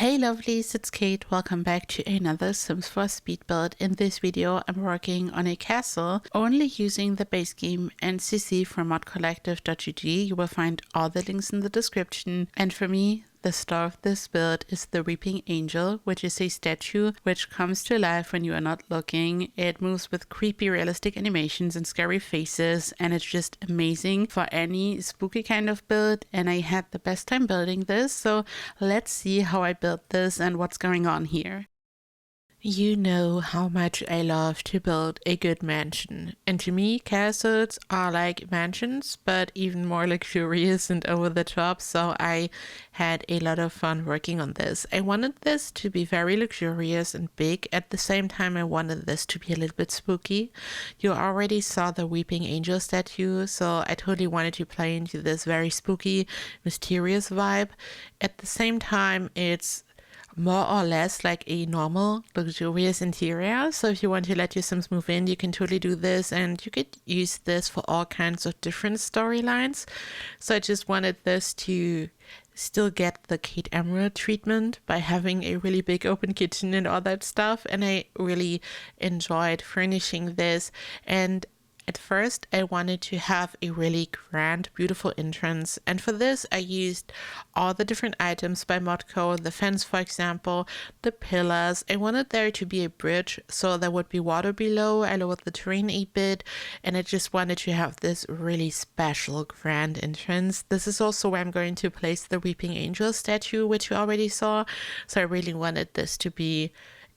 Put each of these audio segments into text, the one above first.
Hey lovelies, it's Kate. Welcome back to another Sims 4 speed build. In this video, I'm working on a castle only using the base game and CC from modcollective.gg. You will find all the links in the description. And for me, the star of this build is the Weeping Angel, which is a statue which comes to life when you are not looking. It moves with creepy realistic animations and scary faces, and it's just amazing for any spooky kind of build, and I had the best time building this. So let's see how I built this and what's going on here. You know how much I love to build a good mansion, and to me castles are like mansions but even more luxurious and over the top, so I had a lot of fun working on this. I wanted this to be very luxurious and big. At the same time I wanted this to be a little bit spooky. You already saw the Weeping Angel statue, so I totally wanted to play into this very spooky, mysterious vibe. At the same time, it's more or less like a normal luxurious interior, so if you want to let your Sims move in, you can totally do this, and you could use this for all kinds of different storylines. So I just wanted this to still get the KateEmerald treatment by having a really big open kitchen and all that stuff, and I really enjoyed furnishing this. And at first, I wanted to have a really grand, beautiful entrance, and for this I used all the different items by Modco, the fence for example, the pillars. I wanted there to be a bridge so there would be water below. I lowered the terrain a bit, and I just wanted to have this really special grand entrance. This is also where I'm going to place the Weeping Angel statue, which you already saw, so I really wanted this to be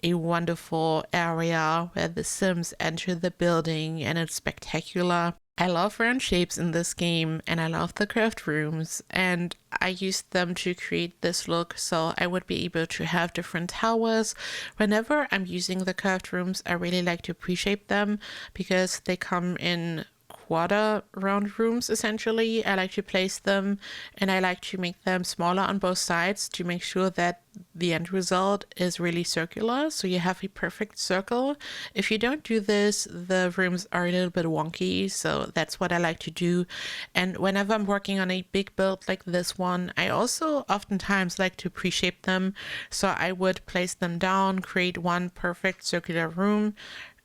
a wonderful area where the Sims enter the building, and it's spectacular. I love round shapes in this game, and I love the curved rooms, and I used them to create this look so I would be able to have different towers. Whenever I'm using the curved rooms, I really like to pre-shape them because they come in quarter round rooms essentially. I like to place them, and I like to make them smaller on both sides to make sure that the end result is really circular, so you have a perfect circle. If you don't do this, the rooms are a little bit wonky, so that's what I like to do. And whenever I'm working on a big build like this one, I also oftentimes like to pre-shape them, so I would place them down, create one perfect circular room,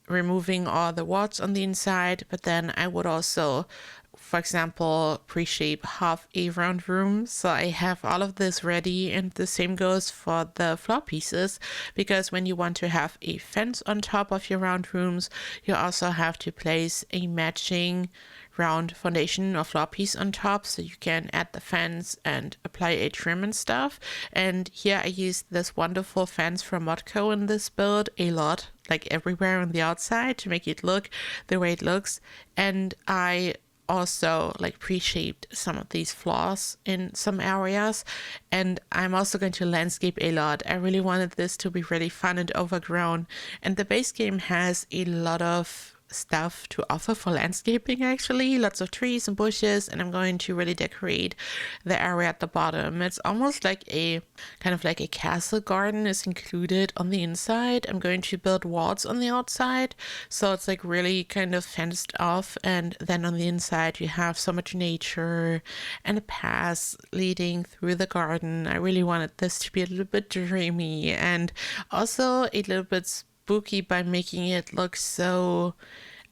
removing all the warts on the inside, but then I would also, for example, pre-shape half a round room, so I have all of this ready. And the same goes for the floor pieces, because when you want to have a fence on top of your round rooms, you also have to place a matching round foundation or floor piece on top, so you can add the fence and apply a trim and stuff. And here I used this wonderful fence from Modco in this build a lot, like everywhere on the outside, to make it look the way it looks. And I also like pre-shaped some of these floors in some areas, and I'm also going to landscape a lot. I really wanted this to be really fun and overgrown, and the base game has a lot of stuff to offer for landscaping, actually lots of trees and bushes, and I'm going to really decorate the area at the bottom. It's almost like a kind of like a castle garden is included on the inside. I'm going to build walls on the outside, so it's like really kind of fenced off, and then on the inside you have so much nature and a path leading through the garden. I really wanted this to be a little bit dreamy and also a little bit spooky by making it look so,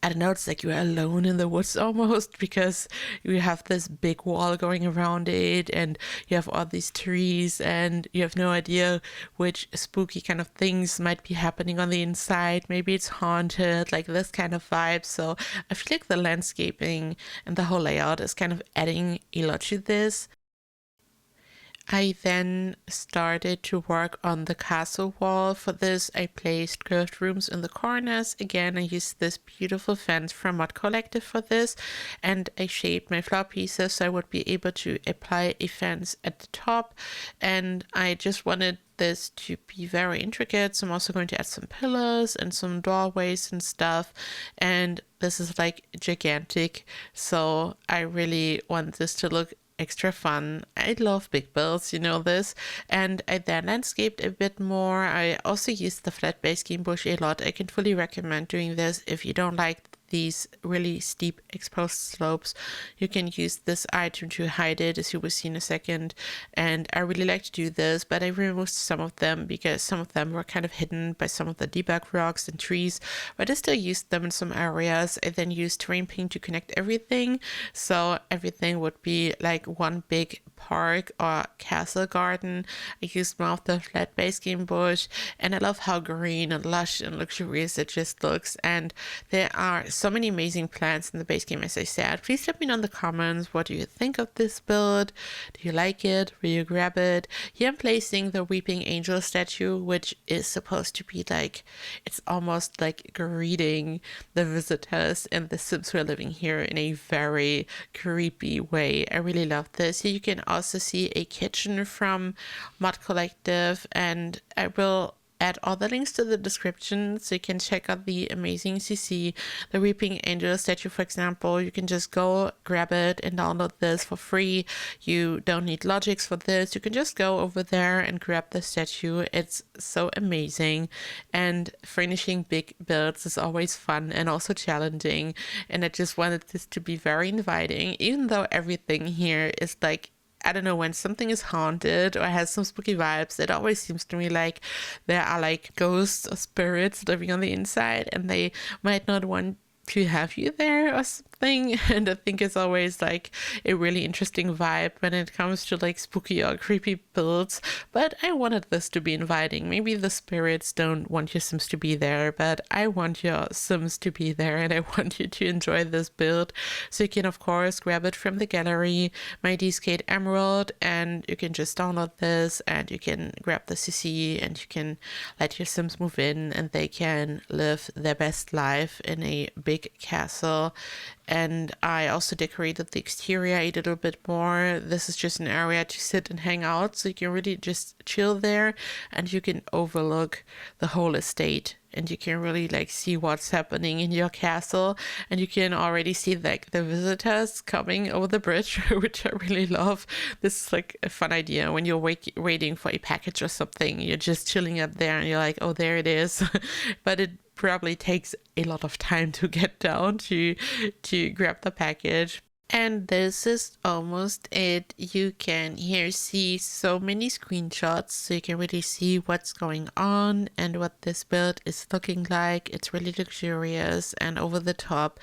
I don't know, it's like you're alone in the woods almost, because you have this big wall going around it, and you have all these trees, and you have no idea which spooky kind of things might be happening on the inside. Maybe it's haunted, like this kind of vibe. So I feel like the landscaping and the whole layout is kind of adding a lot to this. I then started to work on the castle wall. For this, I placed curved rooms in the corners. Again, I used this beautiful fence from Mod Collective for this, and I shaped my floor pieces so I would be able to apply a fence at the top. And I just wanted this to be very intricate, so I'm also going to add some pillars and some doorways and stuff. And this is like gigantic, so I really want this to look extra fun. I love big builds, you know this. And I then landscaped a bit more. I also used the flat base game bush a lot. I can fully recommend doing this if you don't like these really steep exposed slopes, you can use this item to hide it, as you will see in a second. And I really like to do this, but I removed some of them because some of them were kind of hidden by some of the debug rocks and trees, but I still used them in some areas. I then used terrain paint to connect everything, so everything would be like one big park or castle garden. I used more of the flat base game bush, and I love how green and lush and luxurious it just looks. And there are so many amazing plants in the base game, as I said. Please let me know in the comments, what do you think of this build? Do you like it? Will you grab it? Here I'm placing the Weeping Angel statue, which is supposed to be like, it's almost like greeting the visitors and the Sims who are living here in a very creepy way. I really love this. Here you can also see a kitchen from Mod Collective, and I will add all the links to the description so you can check out the amazing CC. The Weeping Angel statue, for example, you can just go grab it and download this for free. You don't need logics for this. You can just go over there and grab the statue. It's so amazing, and finishing big builds is always fun and also challenging, and I just wanted this to be very inviting, even though everything here is like, I don't know, when something is haunted or has some spooky vibes, it always seems to me like there are like ghosts or spirits living on the inside, and they might not want to have you there or something. And I think it's always like a really interesting vibe when it comes to like spooky or creepy builds. But I wanted this to be inviting. Maybe the spirits don't want your Sims to be there, but I want your Sims to be there, and I want you to enjoy this build. So you can of course grab it from the gallery. My ID is KateEmerald, and you can just download this, and you can grab the CC, and you can let your Sims move in, and they can live their best life in a big castle. And I also decorated the exterior a little bit more. This is just an area to sit and hang out, so you can really just chill there, and you can overlook the whole estate, and you can really like see what's happening in your castle. And you can already see like the visitors coming over the bridge, which I really love. This is like a fun idea when you're waiting for a package or something. You're just chilling up there and you're like, oh, there it is. But it probably takes a lot of time to get down to grab the package. And this is almost it. You can here see so many screenshots, so you can really see what's going on and what this build is looking like. It's really luxurious and over the top,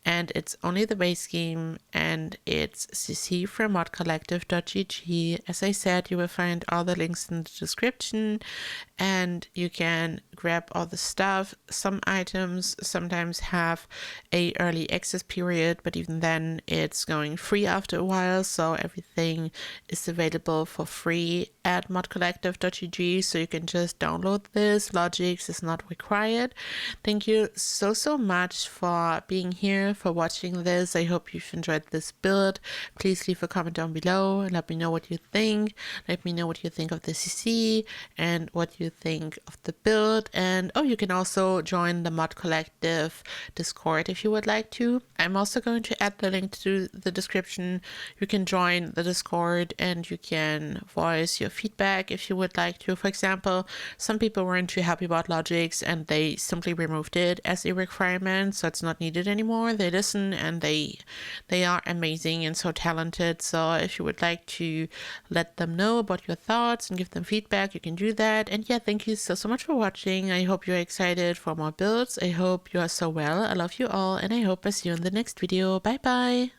and it's only the base game, and it's CC from modcollective.gg. As I said, you will find all the links in the description, and you can grab all the stuff. Some items sometimes have a early access period, but even then it's going free after a while, so everything is available for free at modcollective.gg, so you can just download this. Logics is not required. Thank you so much for being here, for watching this. I hope you've enjoyed this build. Please leave a comment down below and let me know what you think. Let me know what you think of the CC and what you think of the build. And oh, you can also join the Mod Collective Discord if you would like to. I'm also going to add the link to the description. You can join the Discord and you can voice your feedback if you would like to. For example, some people weren't too happy about logics and they simply removed it as a requirement, so it's not needed anymore. They listen and they are amazing and so talented. So if you would like to let them know about your thoughts and give them feedback, you can do that. And yeah, thank you so much for watching. I hope you're excited for more builds. I hope you are so well. I love you all, and I hope I see you in the next video. Bye bye.